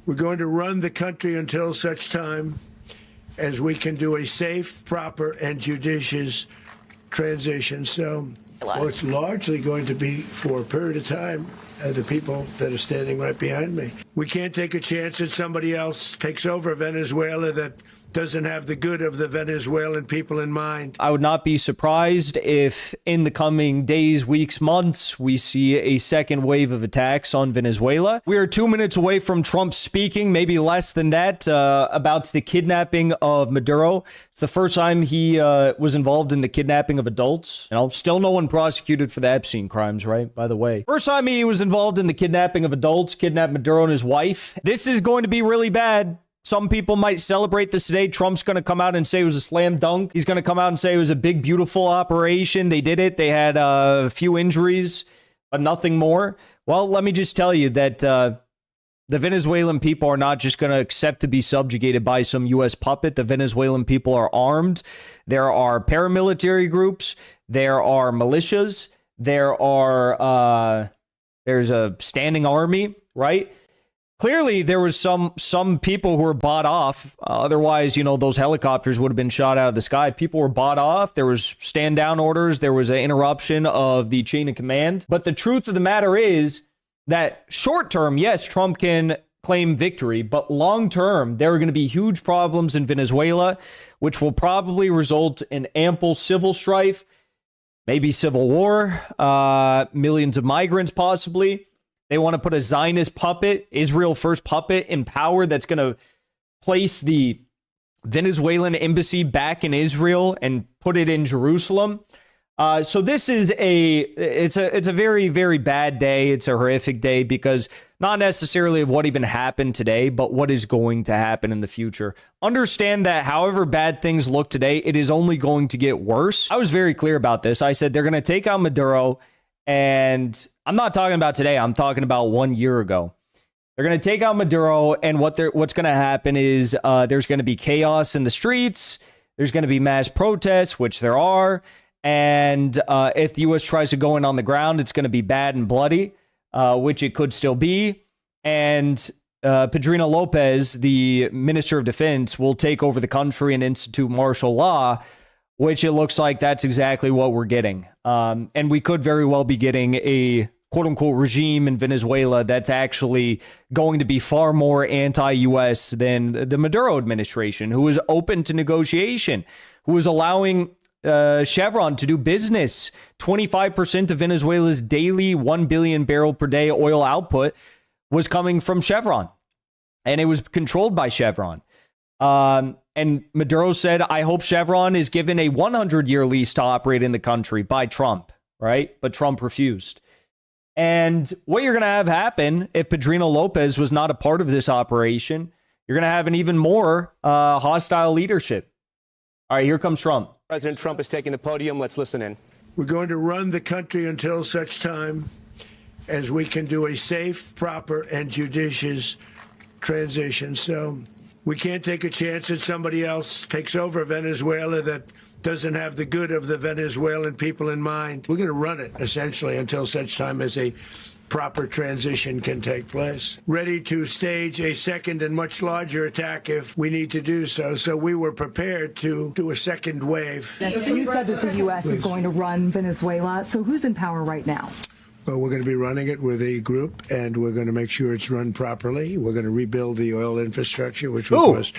We're going to run the country until such time as we can do a safe, proper, and judicious transition. So, well, it's largely going to be for a period of time, the people that are standing right behind me. We can't take a chance that somebody else takes over Venezuela that doesn't have the good of the Venezuelan people in mind. I would not be surprised if in the coming days, weeks, months, we see a second wave of attacks on Venezuela. We are 2 minutes away from Trump speaking, maybe less than that, about the kidnapping of Maduro. It's the first time he was involved in the kidnapping of adults. Still no one prosecuted for the Epstein crimes, right? By the way. First time he was involved in the kidnapping of adults, kidnapped Maduro and his wife. This is going to be really bad. Some people might celebrate this today. Trump's going to come out and say it was a slam dunk. He's going to come out and say it was a big, beautiful operation. They did it. They had a few injuries, but nothing more. Well, let me just tell you that the Venezuelan people are not just going to accept to be subjugated by some U.S. puppet. The Venezuelan people are armed. There are paramilitary groups. There are militias. There's a standing army, right? Clearly, there was some people who were bought off. Otherwise, those helicopters would have been shot out of the sky. People were bought off. There was stand down orders. There was an interruption of the chain of command. But the truth of the matter is that short term, yes, Trump can claim victory. But long term, there are going to be huge problems in Venezuela, which will probably result in ample civil strife, maybe civil war, millions of migrants possibly. They want to put a Zionist puppet, Israel first puppet in power that's going to place the Venezuelan embassy back in Israel and put it in Jerusalem. So this is it's a very, very bad day. It's a horrific day because not necessarily of what even happened today, but what is going to happen in the future. Understand that however bad things look today, it is only going to get worse. I was very clear about this. I said they're going to take out Maduro. And I'm not talking about today. I'm talking about 1 year ago. They're going to take out Maduro. And what's going to happen is there's going to be chaos in the streets. There's going to be mass protests, which there are. And if the U.S. tries to go in on the ground, it's going to be bad and bloody, which it could still be. And Pedrino Lopez, the Minister of Defense, will take over the country and institute martial law, which it looks like that's exactly what we're getting. And we could very well be getting a quote-unquote regime in Venezuela that's actually going to be far more anti-U.S. than the Maduro administration, who is open to negotiation, who is allowing Chevron to do business. 25% of Venezuela's daily 1 billion barrel per day oil output was coming from Chevron, and it was controlled by Chevron. And Maduro said, I hope Chevron is given a 100-year lease to operate in the country by Trump, right? But Trump refused. And what you're going to have happen if Pedrino Lopez was not a part of this operation, you're going to have an even more hostile leadership. All right, here comes Trump. President Trump is taking the podium. Let's listen in. We're going to run the country until such time as we can do a safe, proper, and judicious transition. So we can't take a chance that somebody else takes over Venezuela that doesn't have the good of the Venezuelan people in mind. We're going to run it, essentially, until such time as a proper transition can take place. Ready to stage a second and much larger attack if we need to do so. So we were prepared to do a second wave. You said that the U.S. is going to run Venezuela. So who's in power right now? Well, we're going to be running it with a group, and we're going to make sure it's run properly. We're going to rebuild the oil infrastructure, which will cost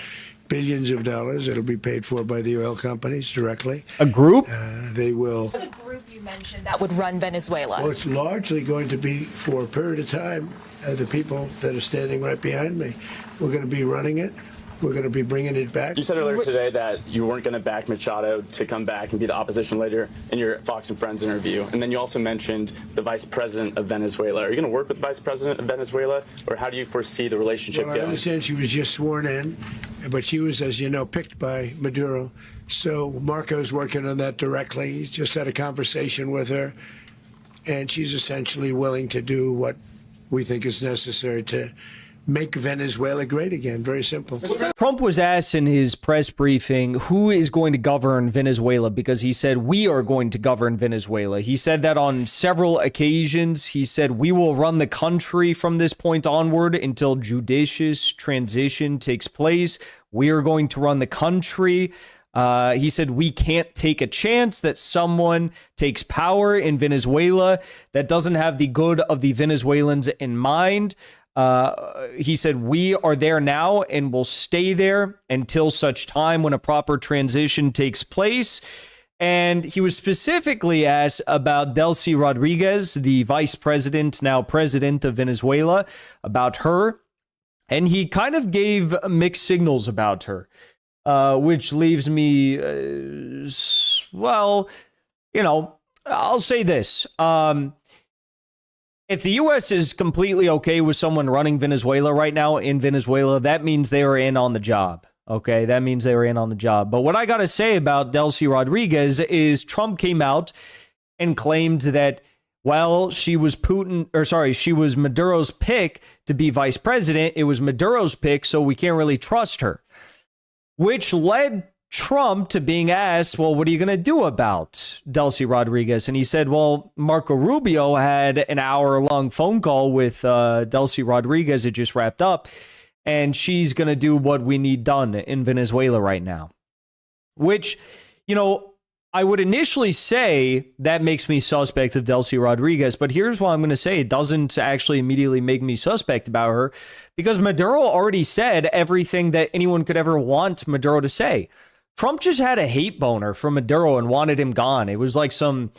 billions of dollars. It'll be paid for by the oil companies directly. A group? They will. The group you mentioned that would run Venezuela. Well, it's largely going to be for a period of time, the people that are standing right behind me. We're going to be running it. We're going to be bringing it back. You said earlier today that you weren't going to back Machado to come back and be the opposition leader in your Fox and Friends interview. And then you also mentioned the vice president of Venezuela. Are you going to work with the vice president of Venezuela, or how do you foresee the relationship going? I understand she was just sworn in, but she was, as you know, picked by Maduro. So Marco's working on that directly. He's just had a conversation with her, and she's essentially willing to do what we think is necessary to make Venezuela great again. Very simple. Trump was asked in his press briefing who is going to govern Venezuela because he said, we are going to govern Venezuela. He said that on several occasions. He said, we will run the country from this point onward until judicious transition takes place. We are going to run the country. He said, we can't take a chance that someone takes power in Venezuela that doesn't have the good of the Venezuelans in mind. He said, we are there now and will stay there until such time when a proper transition takes place. And he was specifically asked about Deli Rodriguez, the vice president, now president of Venezuela, about her. And he kind of gave mixed signals about her, which leaves me, well, you know, I'll say this. If the U.S. is completely okay with someone running Venezuela right now in Venezuela, that means they are in on the job. Okay, that means they were in on the job. But what I got to say about Deli Rodriguez is Trump came out and claimed that, well, she was she was Maduro's pick to be vice president. It was Maduro's pick, so we can't really trust her. Which led Trump to being asked, well, what are you going to do about Deli Rodriguez? And he said, well, Marco Rubio had an hour-long phone call with Deli Rodriguez. It just wrapped up. And she's going to do what we need done in Venezuela right now. Which, you know, I would initially say that makes me suspect of Deli Rodriguez. But here's why I'm going to say it doesn't actually immediately make me suspect about her. Because Maduro already said everything that anyone could ever want Maduro to say. Trump just had a hate boner for Maduro and wanted him gone. It was like some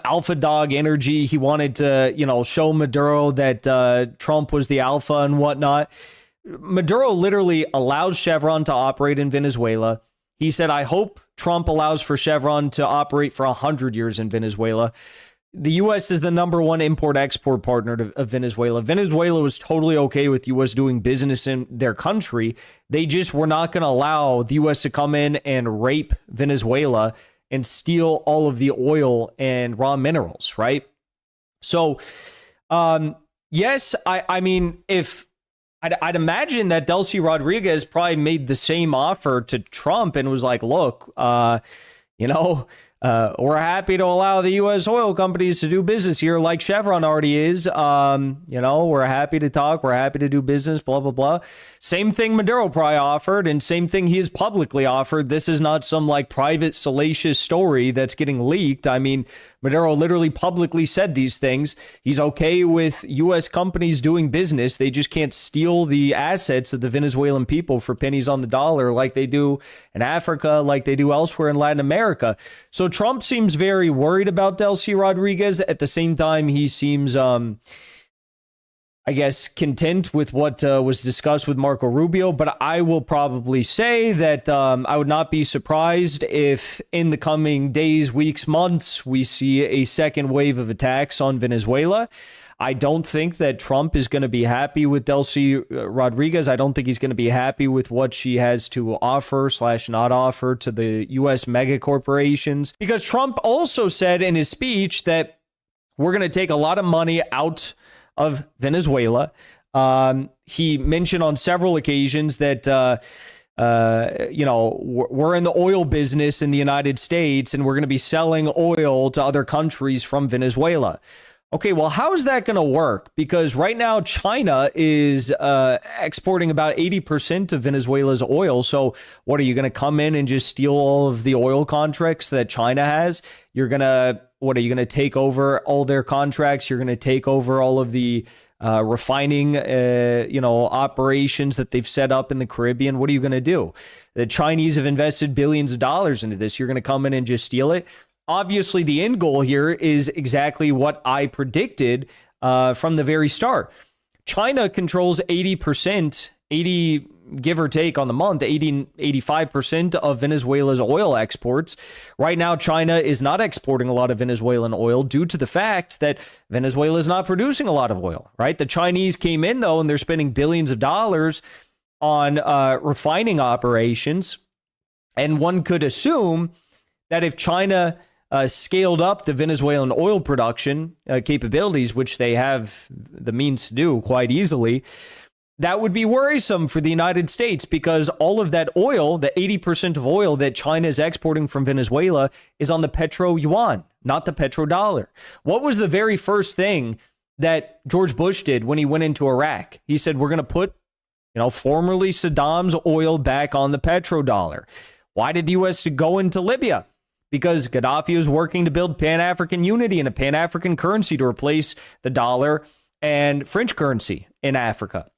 alpha dog energy. He wanted to, you know, show Maduro that Trump was the alpha and whatnot. Maduro literally allows Chevron to operate in Venezuela. He said, I hope Trump allows for Chevron to operate for 100 years in Venezuela. The U.S. is the number one import-export partner of Venezuela. Venezuela was totally okay with U.S. doing business in their country. They just were not going to allow the U.S. to come in and rape Venezuela and steal all of the oil and raw minerals, right? So, yes, I mean, if I'd imagine that Deli Rodriguez probably made the same offer to Trump and was like, look, you know, we're happy to allow the U.S. oil companies to do business here like Chevron already is. You know, we're happy to talk. We're happy to do business, blah, blah, blah. Same thing Maduro probably offered and same thing he has publicly offered. This is not some like private salacious story that's getting leaked. I mean, Maduro literally publicly said these things. He's okay with U.S. companies doing business. They just can't steal the assets of the Venezuelan people for pennies on the dollar like they do in Africa, like they do elsewhere in Latin America. So Trump seems very worried about Deli Rodriguez. At the same time, he seems, I guess, content with what was discussed with Marco Rubio. But I will probably say that I would not be surprised if in the coming days, weeks, months, we see a second wave of attacks on Venezuela. I don't think that Trump is going to be happy with Deli Rodriguez. I don't think he's going to be happy with what she has to offer / not offer to the U.S. mega corporations. Because Trump also said in his speech that we're going to take a lot of money out of Venezuela. He mentioned on several occasions that, you know, we're in the oil business in the United States and we're going to be selling oil to other countries from Venezuela. Okay, well, how is that going to work? Because right now, China is exporting about 80% of Venezuela's oil. So what, are you going to come in and just steal all of the oil contracts that China has? You're going to, what, are you going to take over all their contracts? You're going to take over all of the refining, you know, operations that they've set up in the Caribbean? What are you going to do? The Chinese have invested billions of dollars into this. You're going to come in and just steal it? Obviously, the end goal here is exactly what I predicted from the very start. China controls 80%, 80 give or take on the month, 85% of Venezuela's oil exports. Right now, China is not exporting a lot of Venezuelan oil due to the fact that Venezuela is not producing a lot of oil, right? The Chinese came in, though, and they're spending billions of dollars on refining operations. And one could assume that if China scaled up the Venezuelan oil production capabilities, which they have the means to do quite easily, that would be worrisome for the United States because all of that oil, the 80% of oil that China is exporting from Venezuela, is on the petro yuan, not the petrodollar. What was the very first thing that George Bush did when he went into Iraq? He said, we're going to put, formerly Saddam's oil back on the petrodollar. Why did the U.S. go into Libya? Because Gaddafi was working to build Pan-African unity and a Pan-African currency to replace the dollar and French currency in Africa.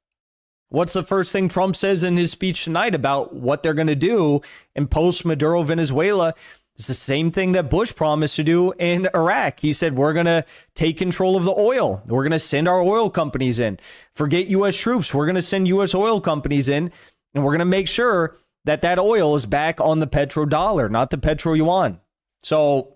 What's the first thing Trump says in his speech tonight about what they're going to do in post-Maduro Venezuela? It's the same thing that Bush promised to do in Iraq. He said, we're going to take control of the oil. We're going to send our oil companies in. Forget U.S. troops. We're going to send U.S. oil companies in, and we're going to make sure that that oil is back on the petrodollar, not the petro yuan. So,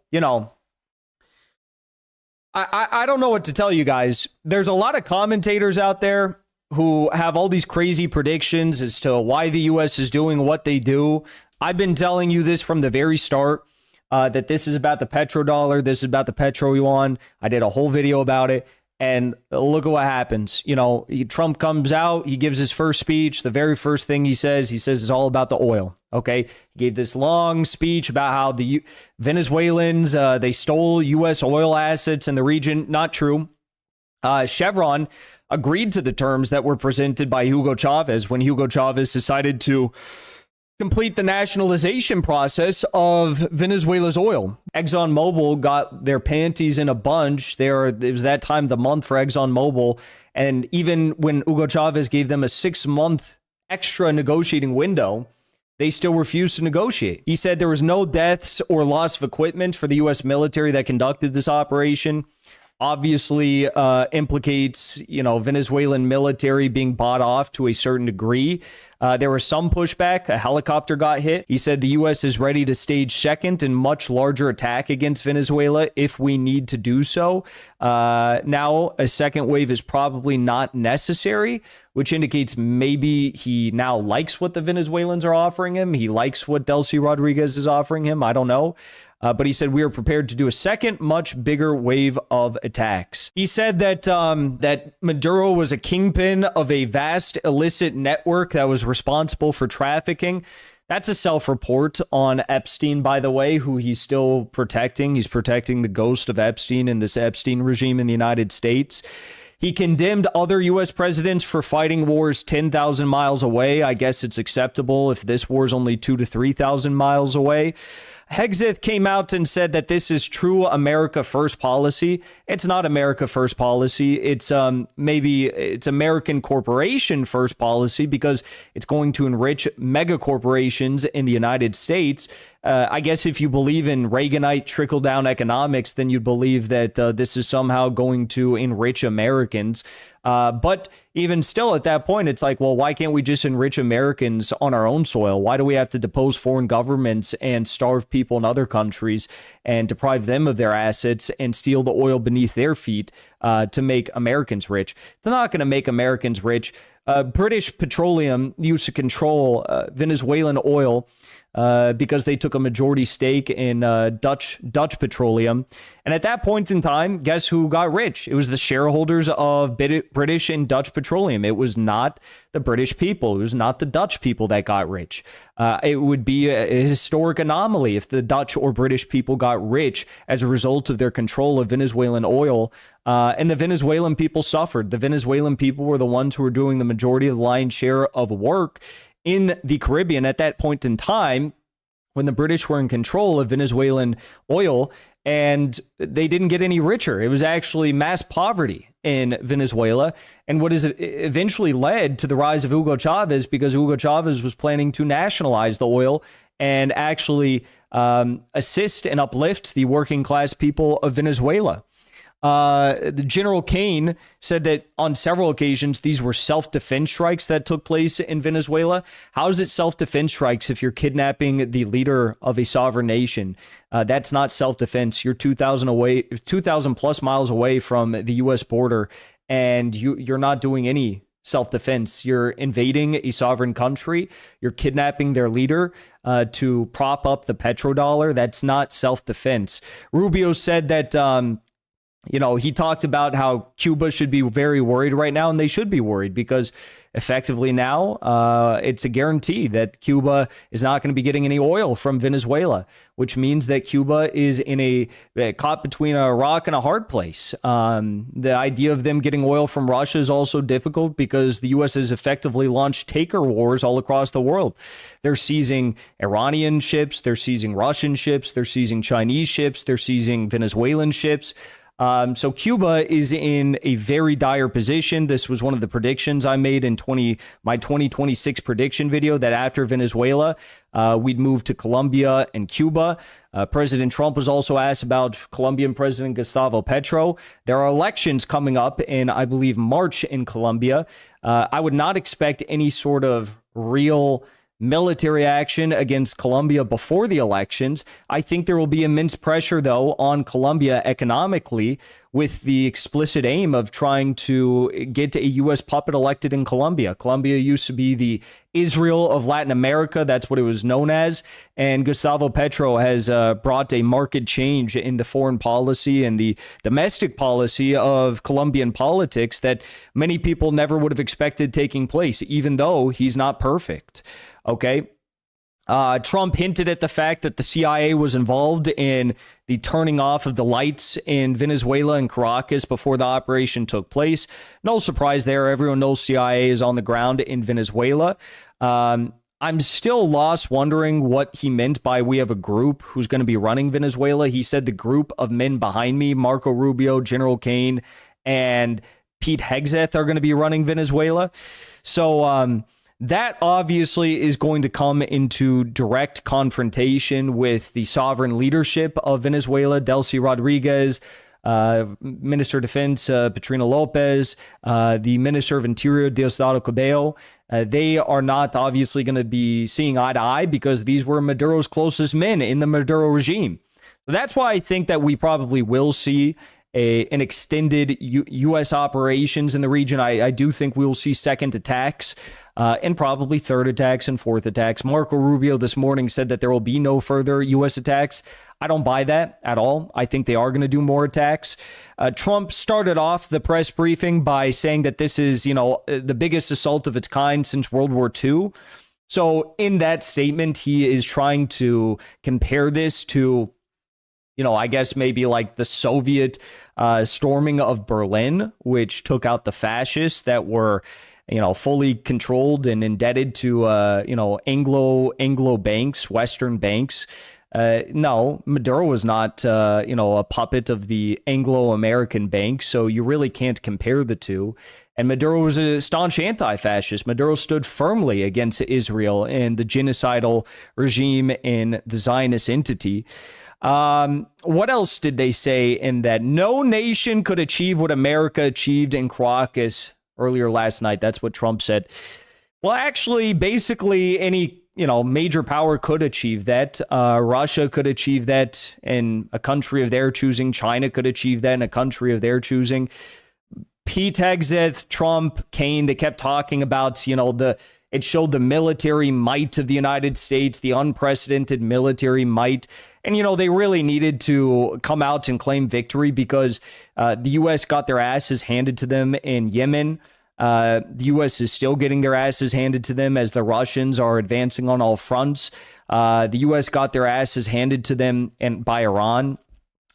I don't know what to tell you guys. There's a lot of commentators out there who have all these crazy predictions as to why the U.S. is doing what they do. I've been telling you this from the very start, that this is about the petrodollar, this is about the petro yuan. I did a whole video about it, and look at what happens. Trump comes out, he gives his first speech. The very first thing he says it's all about the oil. Okay, he gave this long speech about how the Venezuelans, they stole U.S. oil assets in the region. Not true. Chevron agreed to the terms that were presented by Hugo Chavez when Hugo Chavez decided to complete the nationalization process of Venezuela's oil. ExxonMobil got their panties in a bunch. It was that time of the month for ExxonMobil. And even when Hugo Chavez gave them a 6-month extra negotiating window, they still refused to negotiate. He said there was no deaths or loss of equipment for the U.S. military that conducted this operation. Obviously implicates, Venezuelan military being bought off to a certain degree. There was some pushback. A helicopter got hit. He said the U.S. is ready to stage second and much larger attack against Venezuela if we need to do so. Now, a second wave is probably not necessary, which indicates maybe he now likes what the Venezuelans are offering him. He likes what Deli Rodriguez is offering him. I don't know. But he said we are prepared to do a second, much bigger wave of attacks. He said that that Maduro was a kingpin of a vast illicit network that was responsible for trafficking. That's a self-report on Epstein, by the way, who he's still protecting. He's protecting the ghost of Epstein and this Epstein regime in the United States. He condemned other U.S. presidents for fighting wars 10,000 miles away. I guess it's acceptable if this war is only 2,000 to 3,000 miles away. Hegseth came out and said that this is true America First policy. It's not America First policy. It's maybe it's American corporation first policy because it's going to enrich mega corporations in the United States. I guess if you believe in Reaganite trickle-down economics, then you'd believe that this is somehow going to enrich Americans. But even still, at that point, it's like, well, why can't we just enrich Americans on our own soil? Why do we have to depose foreign governments and starve people in other countries and deprive them of their assets and steal the oil beneath their feet to make Americans rich? It's not going to make Americans rich. British Petroleum used to control Venezuelan oil because they took a majority stake in Dutch Petroleum. And at that point in time, guess who got rich? It was the shareholders of British and Dutch Petroleum. It was not the British people. It was not the Dutch people that got rich. It would be a historic anomaly if the Dutch or British people got rich as a result of their control of Venezuelan oil. And the Venezuelan people suffered. The Venezuelan people were the ones who were doing the majority of the lion's share of work in the Caribbean at that point in time when the British were in control of Venezuelan oil, and they didn't get any richer. It was actually mass poverty in Venezuela, and what has eventually led to the rise of Hugo Chavez, because Hugo Chavez was planning to nationalize the oil and actually assist and uplift the working class people of Venezuela. The General Kane said that on several occasions, these were self-defense strikes that took place in Venezuela. How is it self-defense strikes if you're kidnapping the leader of a sovereign nation? That's not self-defense. You're 2,000 plus miles away from the U.S. border, and you're not doing any self-defense. You're invading a sovereign country. You're kidnapping their leader to prop up the petrodollar. That's not self-defense. Rubio said that he talked about how Cuba should be very worried right now, and they should be worried because effectively now, it's a guarantee that Cuba is not going to be getting any oil from Venezuela, which means that Cuba is caught between a rock and a hard place. The idea of them getting oil from Russia is also difficult because the U.S. has effectively launched taker wars all across the world. They're seizing Iranian ships, they're seizing Russian ships, they're seizing Chinese ships, they're seizing Venezuelan ships. So Cuba is in a very dire position. This was one of the predictions I made in my 2026 prediction video, that after Venezuela, we'd move to Colombia and Cuba. President Trump was also asked about Colombian President Gustavo Petro. There are elections coming up in, I believe, March in Colombia. I would not expect any sort of real military action against Colombia before the elections. I think there will be immense pressure, though, on Colombia economically, with the explicit aim of trying to get a U.S. puppet elected in Colombia. Colombia used to be the Israel of Latin America. That's what it was known as. And Gustavo Petro has brought a marked change in the foreign policy and the domestic policy of Colombian politics that many people never would have expected taking place, even though he's not perfect. Okay. Trump hinted at the fact that the CIA was involved in the turning off of the lights in Venezuela and Caracas before the operation took place. No surprise there. Everyone knows CIA is on the ground in Venezuela. I'm still lost wondering what he meant by we have a group who's going to be running Venezuela. He said the group of men behind me, Marco Rubio, General Kane, and Pete Hegseth, are going to be running Venezuela. So, that obviously is going to come into direct confrontation with the sovereign leadership of Venezuela, Deli Rodriguez, Minister of Defense, Petrina Lopez, the Minister of Interior, Diosdado Cabello. They are not obviously going to be seeing eye to eye because these were Maduro's closest men in the Maduro regime. That's why I think that we probably will see an extended U.S. operations in the region. I do think we will see second attacks and probably third attacks and fourth attacks. Marco Rubio this morning said that there will be no further U.S. attacks. I don't buy that at all. I think they are going to do more attacks. Trump started off the press briefing by saying that this is, the biggest assault of its kind since World War II. So in that statement, he is trying to compare this to, I guess maybe like the Soviet storming of Berlin, which took out the fascists that were, fully controlled and indebted to, Anglo banks, Western banks. No, Maduro was not, a puppet of the Anglo-American banks, so you really can't compare the two. And Maduro was a staunch anti-fascist. Maduro stood firmly against Israel and the genocidal regime in the Zionist entity. What else did they say in that? No nation could achieve what America achieved in Caracas earlier last night. That's what Trump said. Well, actually, basically any, major power could achieve that. Russia could achieve that in a country of their choosing. China could achieve that in a country of their choosing. Pete Hegseth, Trump, Kane, they kept talking about, it showed the military might of the United States, the unprecedented military might. And, they really needed to come out and claim victory because the U.S. got their asses handed to them in Yemen. The U.S. is still getting their asses handed to them as the Russians are advancing on all fronts. The U.S. got their asses handed to them by Iran.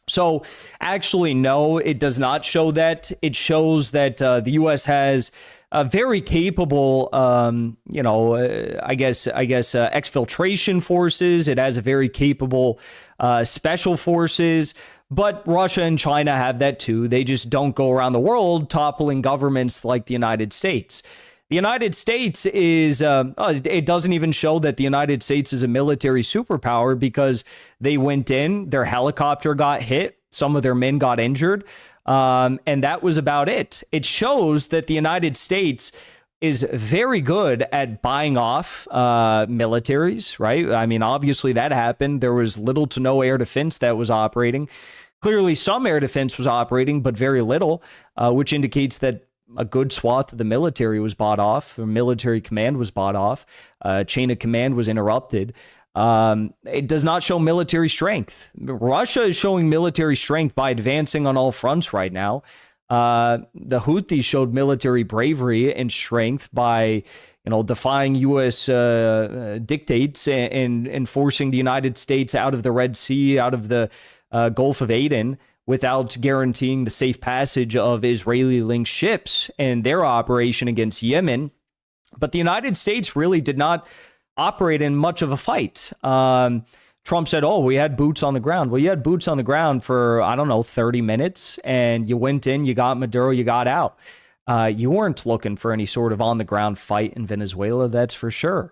So actually, no, it does not show that. It shows that the U.S. has a very capable, exfiltration forces. It has a very capable special forces. But Russia and China have that too. They just don't go around the world toppling governments like the United States. The United States is, it doesn't even show that the United States is a military superpower because they went in, their helicopter got hit, some of their men got injured, and that was about it. It shows that the United States is very good at buying off militaries, right? I mean, obviously that happened. There was little to no air defense that was operating. Clearly, some air defense was operating, but very little, which indicates that a good swath of the military was bought off, or military command was bought off, chain of command was interrupted. It does not show military strength. Russia is showing military strength by advancing on all fronts right now. The Houthis showed military bravery and strength by, defying U.S. dictates and forcing the United States out of the Red Sea, out of the Gulf of Aden, without guaranteeing the safe passage of Israeli-linked ships and their operation against Yemen. But the United States really did not operate in much of a fight. Trump said, we had boots on the ground. Well, you had boots on the ground for, 30 minutes, and you went in, you got Maduro, you got out. You weren't looking for any sort of on-the-ground fight in Venezuela, that's for sure.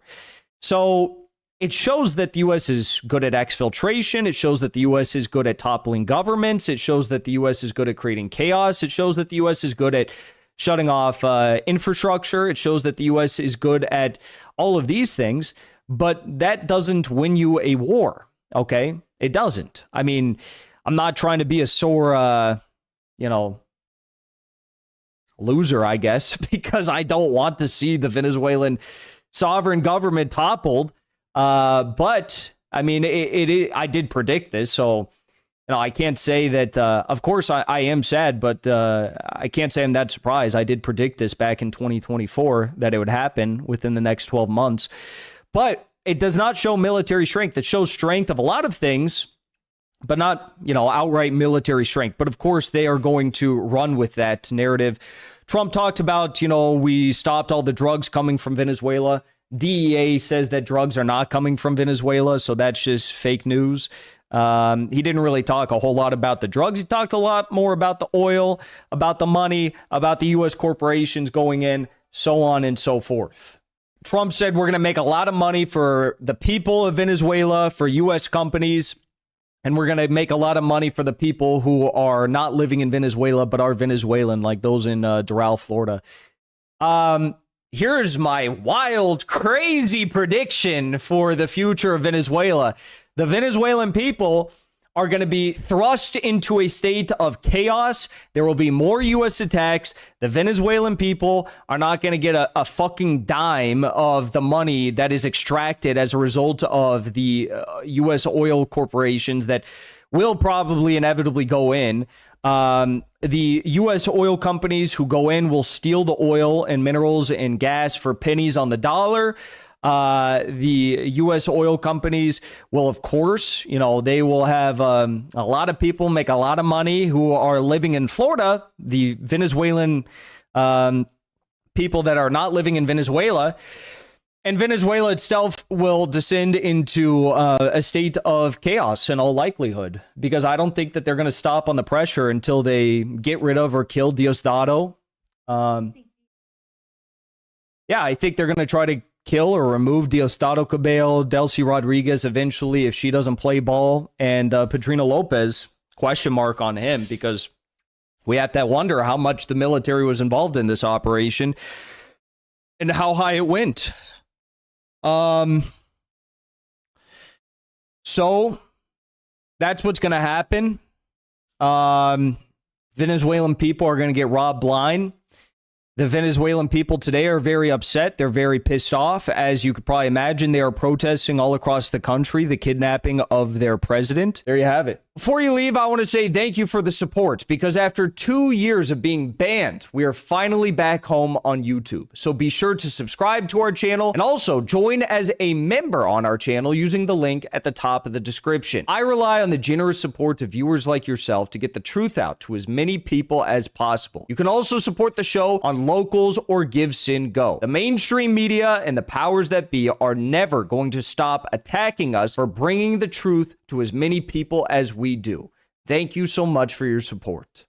So it shows that the U.S. is good at exfiltration. It shows that the U.S. is good at toppling governments. It shows that the U.S. is good at creating chaos. It shows that the U.S. is good at shutting off infrastructure. It shows that the U.S. is good at all of these things. But that doesn't win you a war, okay? It doesn't. I mean, I'm not trying to be a sore, loser, I guess, because I don't want to see the Venezuelan sovereign government toppled. But, I mean, I did predict this, so, I can't say that, of course, I am sad, but I can't say I'm that surprised. I did predict this back in 2024, that it would happen within the next 12 months. But it does not show military strength. It shows strength of a lot of things, but not, outright military strength. But of course, they are going to run with that narrative. Trump talked about, we stopped all the drugs coming from Venezuela. DEA says that drugs are not coming from Venezuela, so that's just fake news. He didn't really talk a whole lot about the drugs. He talked a lot more about the oil, about the money, about the U.S. corporations going in, so on and so forth. Trump said we're going to make a lot of money for the people of Venezuela, for U.S. companies, and we're going to make a lot of money for the people who are not living in Venezuela but are Venezuelan, like those in Doral, Florida. Here's my wild, crazy prediction for the future of Venezuela. The Venezuelan people are going to be thrust into a state of chaos. There will be more U.S. attacks. The Venezuelan people are not going to get a fucking dime of the money that is extracted as a result of the U.S. oil corporations that will probably inevitably go in. The U.S. oil companies who go in will steal the oil and minerals and gas for pennies on the dollar. The U.S. oil companies will, of course, they will have a lot of people make a lot of money who are living in Florida. The Venezuelan people that are not living in Venezuela. And Venezuela itself will descend into a state of chaos in all likelihood, because I don't think that they're going to stop on the pressure until they get rid of or kill Diosdado. I think they're going to try to kill or remove Diosdado Cabello, Deli Rodriguez eventually if she doesn't play ball, and Petrina Lopez, question mark on him, because we have to wonder how much the military was involved in this operation and how high it went. So that's what's going to happen. Venezuelan people are going to get robbed blind. The Venezuelan people today are very upset. They're very pissed off. As you could probably imagine, they are protesting all across the country the kidnapping of their president. There you have it. Before you leave, I want to say thank you for the support, because after 2 years of being banned, we are finally back home on YouTube. So be sure to subscribe to our channel and also join as a member on our channel using the link at the top of the description. I rely on the generous support of viewers like yourself to get the truth out to as many people as possible. You can also support the show on Locals or Give Sin Go. The mainstream media and the powers that be are never going to stop attacking us for bringing the truth to as many people as we do. Thank you so much for your support.